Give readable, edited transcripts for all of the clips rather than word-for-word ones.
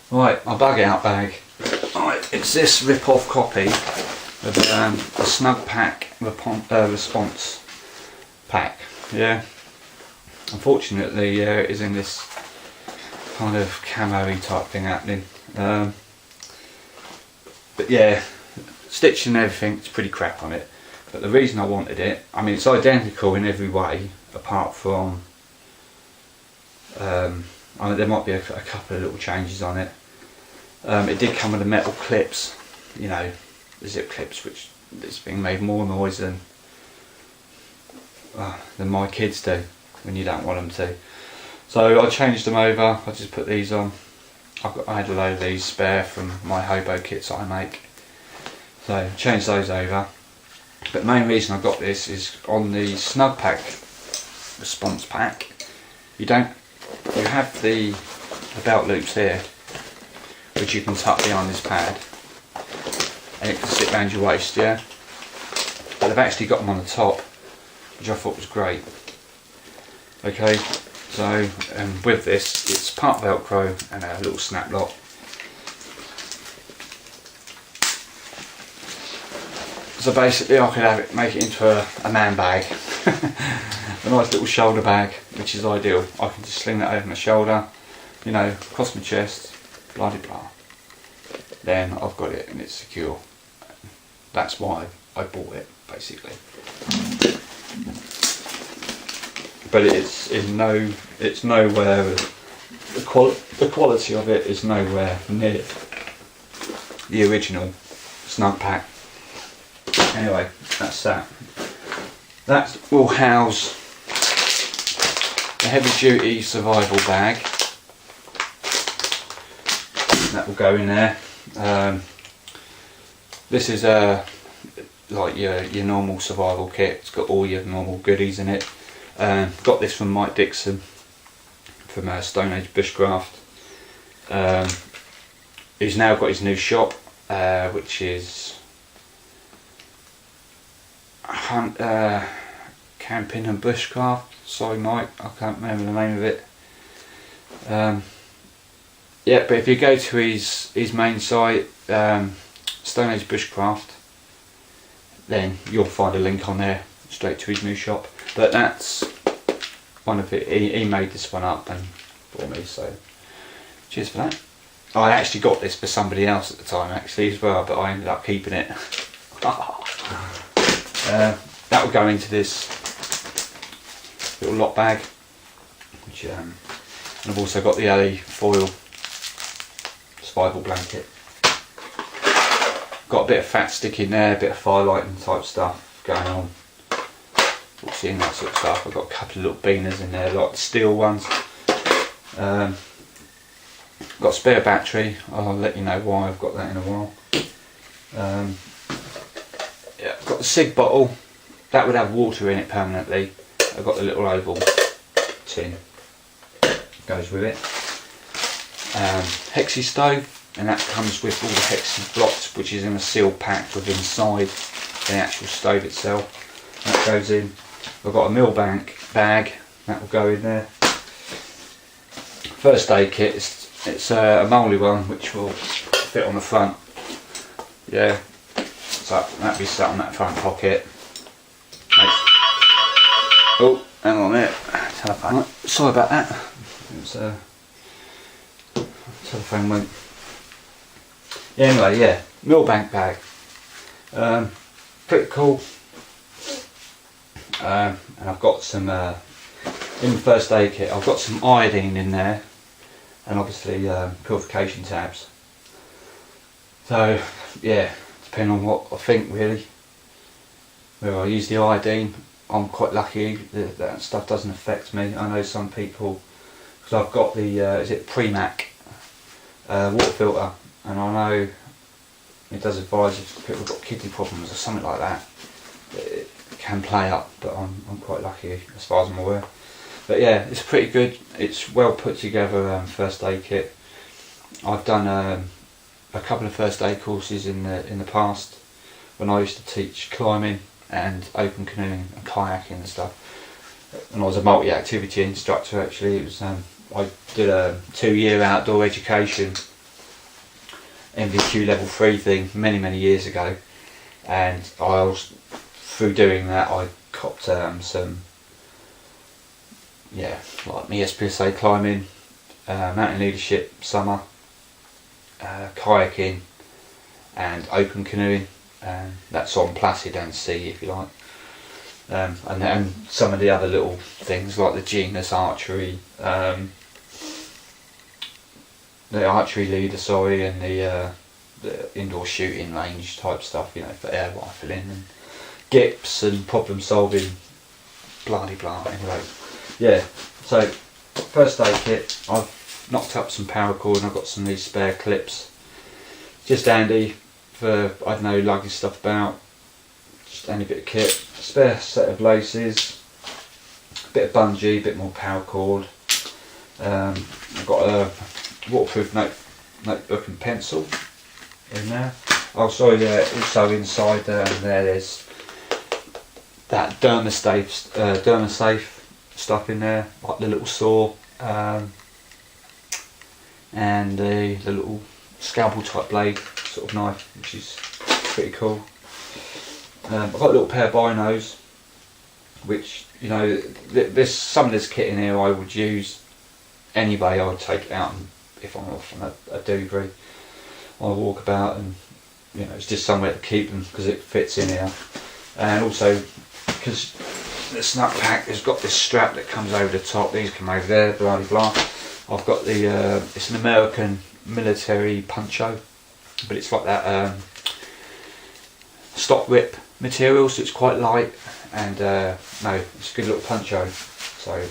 Right, my bug out bag. Right, it's this rip-off copy of a Snug Pack response pack. Yeah. Unfortunately, it is in this kind of camo-y type thing happening. But yeah, stitching and everything, it's pretty crap on it. But the reason I wanted it, I mean, it's identical in every way, apart from I mean, there might be a couple of little changes on it. It did come with the metal clips, you know, the zip clips, which it's being made more noise than my kids do when you don't want them to. So I changed them over. I just put these on. I had a load of these spare from my hobo kits that I make, so changed those over. But the main reason I got this is on the Snug Pack response pack. You have the belt loops here, which you can tuck behind this pad, and it can sit around your waist, yeah. But they've actually got them on the top, which I thought was great. Okay, so with this, it's part Velcro and a little snap lock. So basically, I could make it into a man bag, a nice little shoulder bag, which is ideal. I can just sling that over my shoulder, you know, across my chest, blah de blah. Then I've got it and it's secure. That's why I bought it, basically. But it's nowhere. The quality of it is nowhere near the original Snug Pack. Anyway, that's that. That will house a heavy duty survival bag. That will go in there. This is like your normal survival kit. It's got all your normal goodies in it. Got this from Mike Dixon from Stone Age Bushcraft. He's now got his new shop, which is Camping and Bushcraft. Sorry Mike, I can't remember the name of it. Yeah, but if you go to his main site, Stone Age Bushcraft, then you'll find a link on there straight to his new shop. But that's one of it. He made this one up and for me, so cheers for that. I actually got this for somebody else at the time actually as well, but I ended up keeping it. That will go into this little lock bag, which and I've also got the LE foil survival blanket. Got a bit of fat stick in there, a bit of firelighting type stuff going on. We'll see in that sort of stuff. I've got a couple of little beaners in there, like the steel ones. Got a spare battery. I'll let you know why I've got that in a while. Yeah, I've got the cig bottle. That would have water in it permanently. I've got the little oval tin. Goes with it. Hexi stove, and that comes with all the Hexi blocks, which is in a sealed pack with inside the actual stove itself. That goes in. I've got a millbank bag that will go in there. First aid kit, it's a mouldy one which will fit on the front. Yeah, so that'll be sat on that front pocket. Oh, hang on a minute. Telephone. Sorry about that. It was telephone went. Yeah, anyway, yeah, millbank bag. Pretty cool. And I've got some in the first aid kit. I've got some iodine in there, and obviously purification tabs. So yeah, depending on what I think really. Where I use the iodine, I'm quite lucky that stuff doesn't affect me. I know some people, because I've got the is it Premac water filter, and I know it does advise if people have got kidney problems or something like that, it can play up, but I'm quite lucky as far as I'm aware. But yeah, it's pretty good. It's well put together first aid kit. I've done a couple of first aid courses in the past when I used to teach climbing and open canoeing and kayaking and stuff. And I was a multi-activity instructor actually. It was I did a 2-year outdoor education MVQ level 3 thing many years ago, and through doing that I copped some, like my SPSA climbing, mountain leadership summer, kayaking and open canoeing, and that's on placid and sea if you like, and then some of the other little things like the genus archery, the archery leader, and the indoor shooting range type stuff, for air rifling and GIPs and problem solving, blah de blah. Anyway, so first aid kit, I've knocked up some paracord and I've got some of these spare clips, just handy for, I don't know, lugging stuff about, just handy bit of kit, spare set of laces, a bit of bungee, a bit more paracord, I've got a waterproof notebook and pencil in there. Also inside there's that Dermasafe stuff in there, like the little saw, and the little scalpel type blade sort of knife, which is pretty cool. I've got a little pair of binos, which some of this kit in here I would use anyway. I would take it out if I'm off on a doobry, I walk about, and it's just somewhere to keep them because it fits in here. And also because the snap pack has got this strap that comes over the top, these come over there, blah blah. I've got it's an American military poncho, but it's like that stock whip material, so it's quite light, and it's a good little poncho, so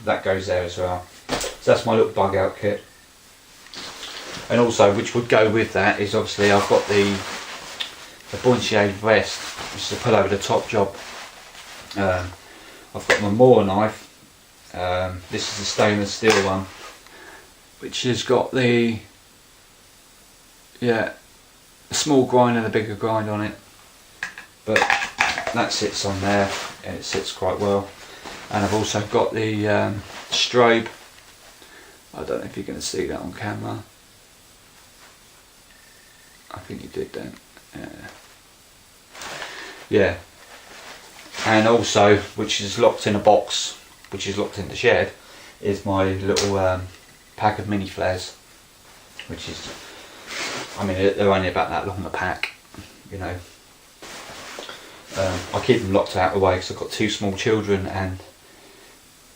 that goes there as well. So that's my little bug out kit. And also, which would go with that, is obviously I've got the Bontier vest, which is a pull over the top job. I've got my Moore knife. This is a stainless steel one, which has got the small grind and a bigger grind on it, but that sits on there and it sits quite well. And I've also got the strobe. I don't know if you're going to see that on camera. I think you did then. Yeah. And also, which is locked in a box, which is locked in the shed, is my little pack of mini flares, which is, they're only about that long a pack, I keep them locked out of the way because I've got 2 small children, and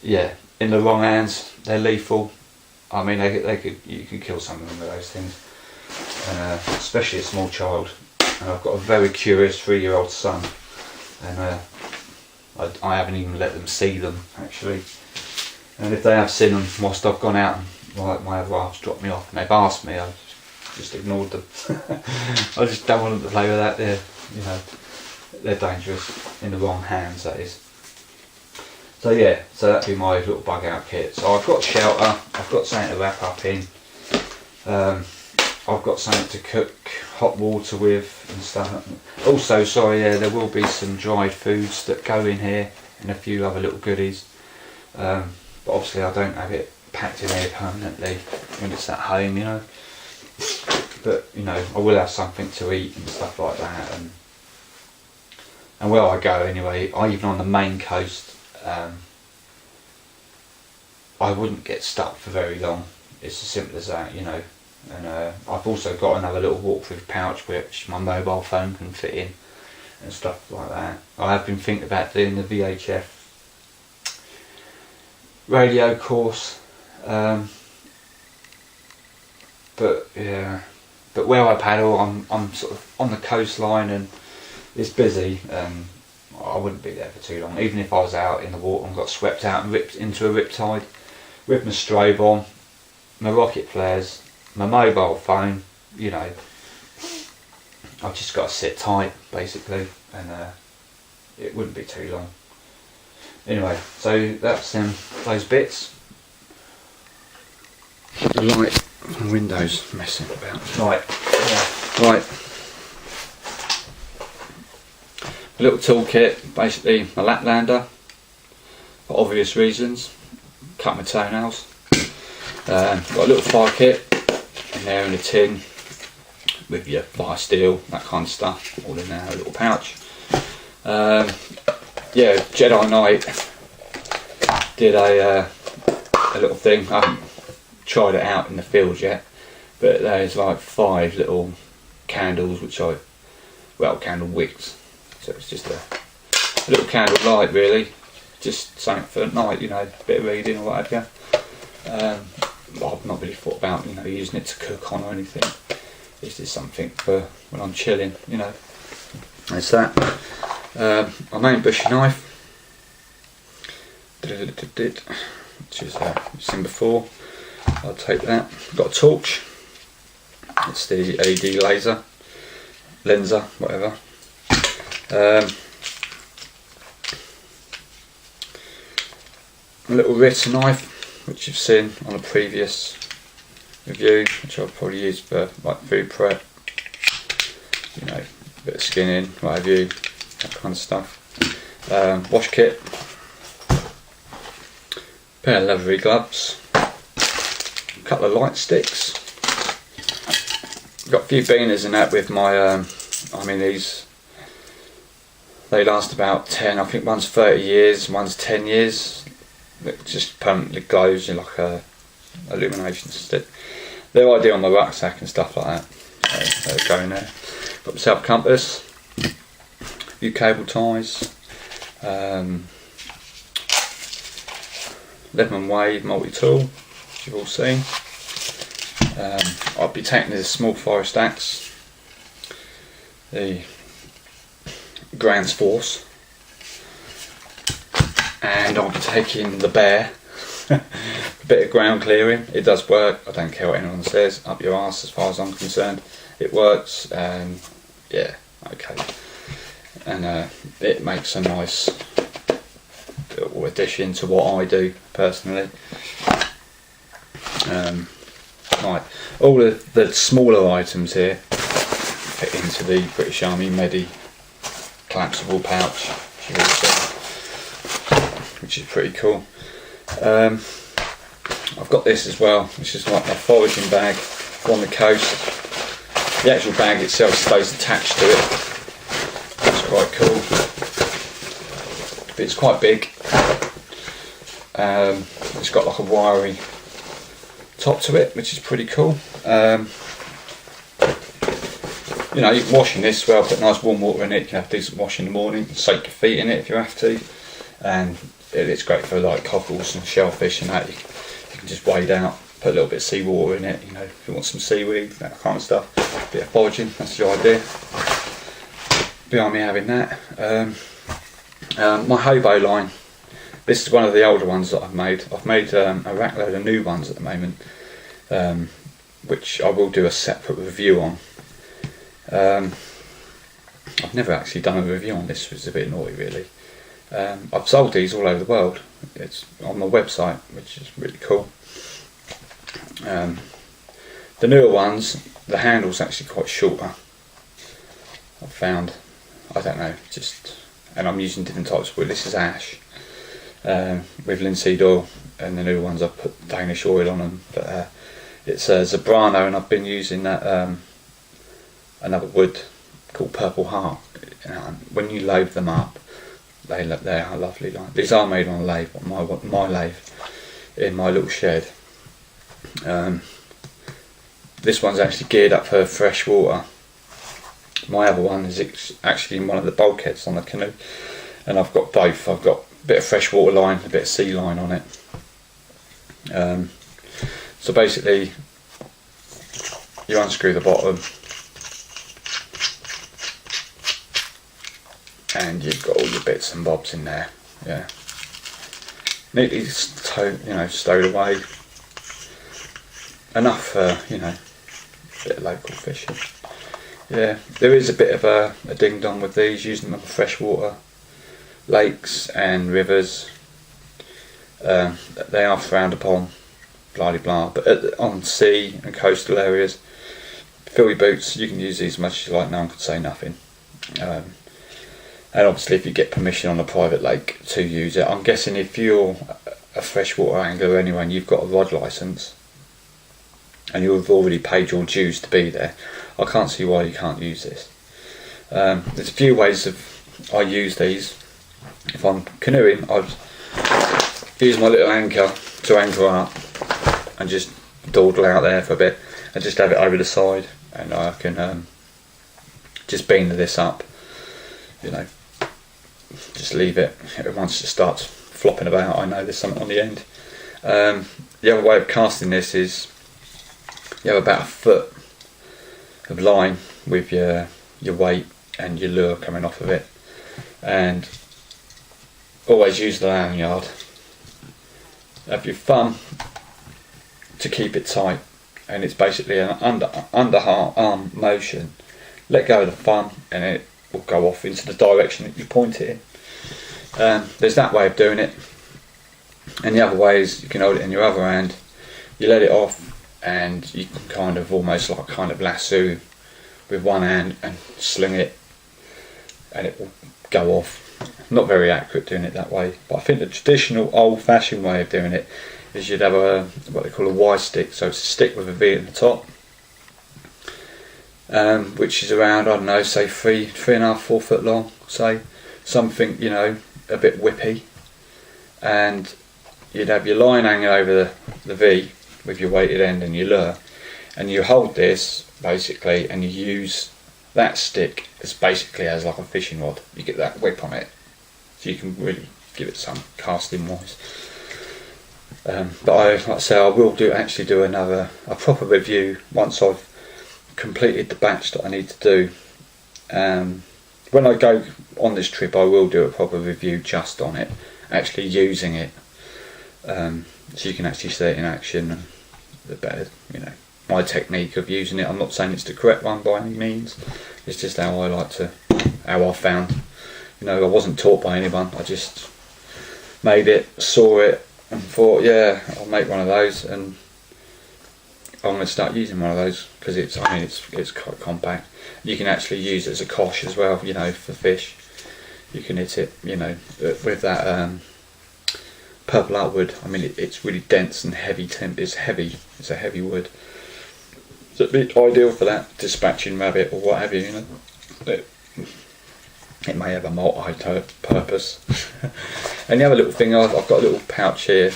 in the wrong hands they're lethal. You can kill some of them with those things, especially a small child. And I've got a very curious 3-year-old son, and I haven't even let them see them actually. And if they have seen them whilst I've gone out and my other half's dropped me off and they've asked me, I've just ignored them. I just don't want them to play with that. They're dangerous in the wrong hands, that is. So that'd be my little bug out kit. So I've got shelter, I've got something to wrap up in, I've got something to cook hot water with and stuff. Also, there will be some dried foods that go in here and a few other little goodies. But obviously I don't have it packed in here permanently when it's at home, But I will have something to eat and stuff like that. And where I go anyway, even on the main coast, I wouldn't get stuck for very long. It's as simple as that, And I've also got another little waterproof pouch which my mobile phone can fit in and stuff like that. I have been thinking about doing the VHF radio course, but where I paddle, I'm sort of on the coastline and it's busy. I wouldn't be there for too long, even if I was out in the water and got swept out and ripped into a riptide with my strobe on, my rocket flares, my mobile phone. I've just got to sit tight basically, and it wouldn't be too long. Anyway, so that's those bits. The light on the window's messing about. Right. A little toolkit, basically a Laplander, for obvious reasons. Cut my toenails. Got a little fire kit in there in a tin. with your fire steel, that kind of stuff, all in a little pouch. Yeah, Jedi Knight did a little thing. I haven't tried it out in the field yet, but there's like 5 little candles which candle wicks, so it's just a little candle light really, just something for at night, you know, a bit of reading or whatever. I've not really thought about, you know, using it to cook on or anything. It's just something for when I'm chilling, you know. That's that. My main bushy knife, which is you've seen before. I'll take that. Got a torch. It's the LED laser, lenser, whatever. A little Ritter knife, which you've seen on a previous review, which I'll probably use for like food prep, you know, a bit of skinning, what have you, that kind of stuff. Wash kit, pair of leathery gloves, a couple of light sticks. Got a few beaners in that with my, I mean these, they last about 10, I think one's 30 years, one's 10 years. It just permanently glows like a illumination stick. They're ideal on my rucksack and stuff like that. So they're going there. Got myself a compass, a few cable ties, Leatherman Wave multi-tool, which you've all seen. I'll be taking this small forest axe, the Grand's Force, and I'll be taking the bear. A bit of ground clearing. It does work. I don't care what anyone says. Up your arse, as far as I'm concerned. It works. Yeah, okay. And it makes a nice little addition to what I do personally. Right, all of the smaller items here fit into the British Army Medi collapsible pouch, which is pretty cool. I've got this as well, which is like my foraging bag on the coast. The actual bag itself stays attached to it. That's quite cool. But it's quite big. It's got like a wiry top to it, which is pretty cool. You know, you can wash in this as well, put nice warm water in it, you can have decent wash in the morning, soak your feet in it if you have to, and it's great for like cockles and shellfish and that. You can just wade out, put a little bit of seawater in it, you know, if you want some seaweed, that kind of stuff, a bit of foraging, that's the idea behind me having that. My hobo line, this is one of the older ones that I've made. I've made a rack load of new ones at the moment, which I will do a separate review on. I've never actually done a review on this, which is a bit naughty really. I've sold these all over the world. It's on my website, which is really cool. The newer ones, the handle's actually quite shorter, I've found. I don't know, and I'm using different types of wood. This is ash with linseed oil, and the new ones I've put Danish oil on them, but it's Zebrano, and I've been using that another wood called Purple Heart. When you lathe them up, they are lovely. Like, these are made on a lathe, my lathe in my little shed. This one's actually geared up for fresh water. My other one is actually in one of the bulkheads on the canoe, and I've got both. I've got a bit of fresh water line, a bit of sea line on it. So basically, you unscrew the bottom, and you've got all your bits and bobs in there. Yeah, neatly stowed away. Enough for, you know, a bit of local fishing. Yeah, there is a bit of a ding dong with these, using them for freshwater lakes and rivers. They are frowned upon, blah blah blah. But on sea and coastal areas, fill your boots. You can use these as much as you like. No one could say nothing. And obviously, if you get permission on a private lake to use it, I'm guessing if you're a freshwater angler anyway and you've got a rod license, and you've already paid your dues to be there, I can't see why you can't use this. There's a few ways I use these. If I'm canoeing, I'd use my little anchor to anchor up and just dawdle out there for a bit and just have it over the side, and I can just beam this up, you know, just leave it. Once it starts flopping about, I know there's something on the end. The other way of casting this is you have about a foot of line with your weight and your lure coming off of it, and always use the lanyard. Have your thumb to keep it tight, and it's basically an underarm motion. Let go of the thumb and it will go off into the direction that you point it in. There's that way of doing it, and the other way is you can hold it in your other hand, you let it off, and you can kind of almost like kind of lasso with one hand and sling it, and it will go off. Not very accurate doing it that way, but I think the traditional old-fashioned way of doing it is you'd have what they call a Y stick, so it's a stick with a V at the top, which is around, I don't know, say 3.5, 4 foot long, say, something, you know, a bit whippy, and you'd have your line hanging over the V with your weighted end and your lure, and you hold this basically, and you use that stick as basically as like a fishing rod. You get that whip on it, so you can really give it some casting wise. But like I say, I will actually do a proper review once I've completed the batch that I need to do. When I go on this trip, I will do a proper review just on it, actually using it, so you can actually see it in action, and the better, you know, my technique of using it. I'm not saying it's the correct one by any means, it's just how I found, you know, I wasn't taught by anyone, I just made it, saw it, and thought, yeah, I'll make one of those, and I'm going to start using one of those, because it's quite compact. You can actually use it as a cosh as well, you know, for fish. You can hit it, you know, with that purple outwood. I mean, it's really dense and heavy. It's a heavy wood. So it'd be ideal for that, dispatching rabbit or what have you, you know. It may have a multi-purpose. And the other little thing, I've got a little pouch here.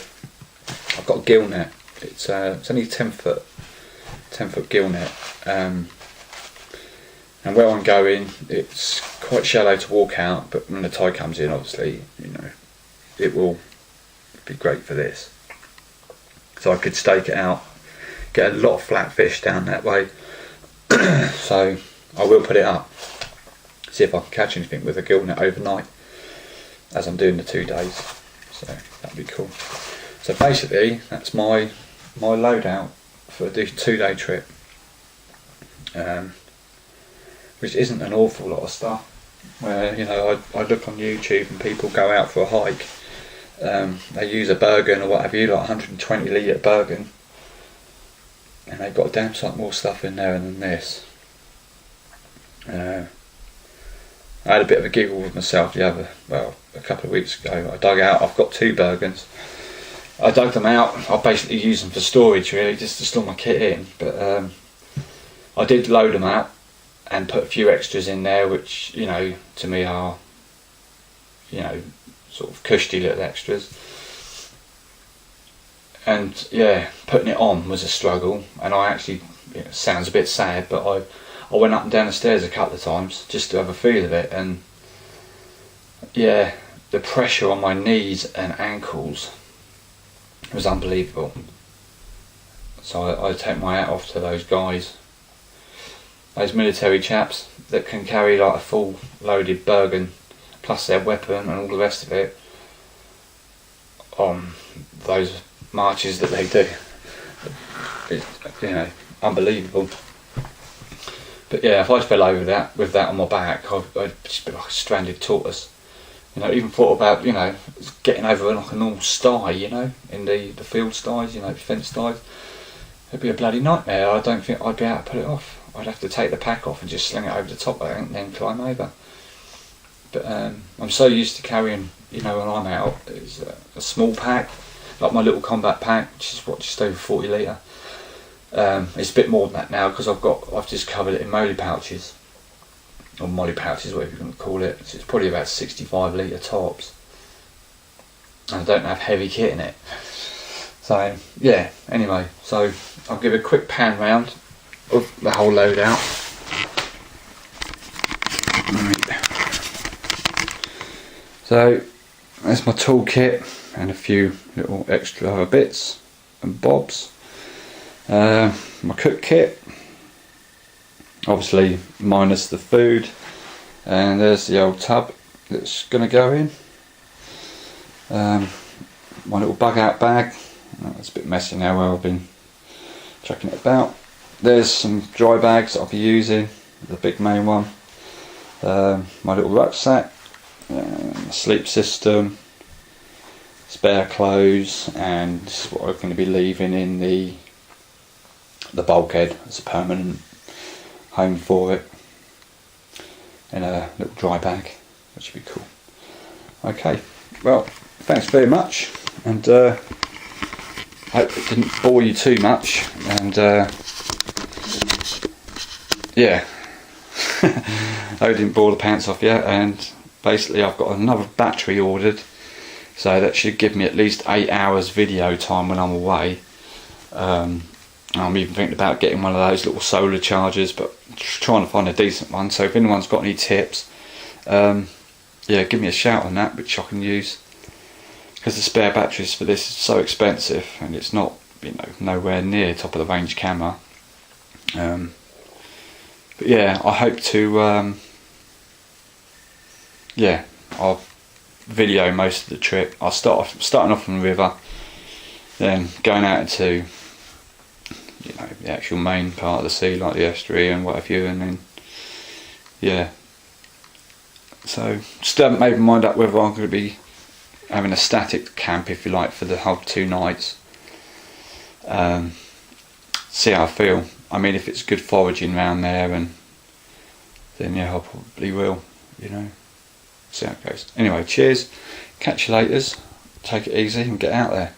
I've got a gill net. It's only 10 foot gill net. And where I'm going, it's quite shallow to walk out, but when the tide comes in, obviously, you know, it will be great for this. So I could stake it out, get a lot of flat fish down that way. So I will put it up, see if I can catch anything with a gill net overnight as I'm doing the 2 days. So that'd be cool. So basically that's my loadout for the 2-day trip, which isn't an awful lot of stuff. Where, you know, I look on YouTube and people go out for a hike, they use a Bergen or what have you, like 120 litre Bergen, and they've got a damn sight more stuff in there than this. I had a bit of a giggle with myself a couple of weeks ago. I dug out, I've got 2 Bergens. I dug them out, I basically use them for storage really, just to store my kit in, but I did load them out and put a few extras in there, which, you know, to me are, you know, sort of cushy little extras. And yeah, putting it on was a struggle, and I actually, it sounds a bit sad, but I went up and down the stairs a couple of times just to have a feel of it, and yeah, the pressure on my knees and ankles was unbelievable. So I take my hat off to those guys, those military chaps that can carry like a full loaded Bergen plus their weapon and all the rest of it on those marches that they do. It's, you know, unbelievable. But yeah, if I fell over that with that on my back, I'd just be like a stranded tortoise. You know, even thought about, you know, getting over like a normal sty, you know, in the field styes, you know, fence styes. It'd be a bloody nightmare. I don't think I'd be able to put it off. I'd have to take the pack off and just sling it over the top, I think, and then climb over. But I'm so used to carrying, you know, when I'm out, it's a small pack, like my little combat pack, which is what, just over 40 litre. It's a bit more than that now because I've just covered it in molly pouches, or molly pouches, whatever you want to call it. So it's probably about 65 litre tops, and I don't have heavy kit in it. So yeah, anyway, so I'll give a quick pan round of the whole load out. So that's my toolkit and a few little extra bits and bobs. My cook kit, obviously minus the food, and there's the old tub that's going to go in. My little bug out bag, it's a bit messy now where I've been chucking it about. There's some dry bags that I'll be using, the big main one. My little rucksack, sleep system, spare clothes, and this is what I'm going to be leaving in the bulkhead as a permanent home for it, in a little dry bag, which would be cool. Okay, well, thanks very much, and hope it didn't bore you too much, and yeah, I didn't bore the pants off yet. And basically I've got another battery ordered, so that should give me at least 8 hours video time when I'm away. I'm even thinking about getting one of those little solar chargers, but trying to find a decent one. So if anyone's got any tips, yeah, give me a shout on that, which I can use, because the spare batteries for this is so expensive, and it's not, you know, nowhere near top of the range camera. But yeah, I hope to yeah, I'll video most of the trip. I'll starting off on the river, then going out into, you know, the actual main part of the sea, like the estuary and what have you, and then yeah. So still haven't made my mind up whether I'm going to be having a static camp, if you like, for the whole 2 nights. See how I feel. I mean, if it's good foraging around there, and then yeah, I probably will, you know. See how it goes. Anyway, cheers. Catch you later. Take it easy and get out there.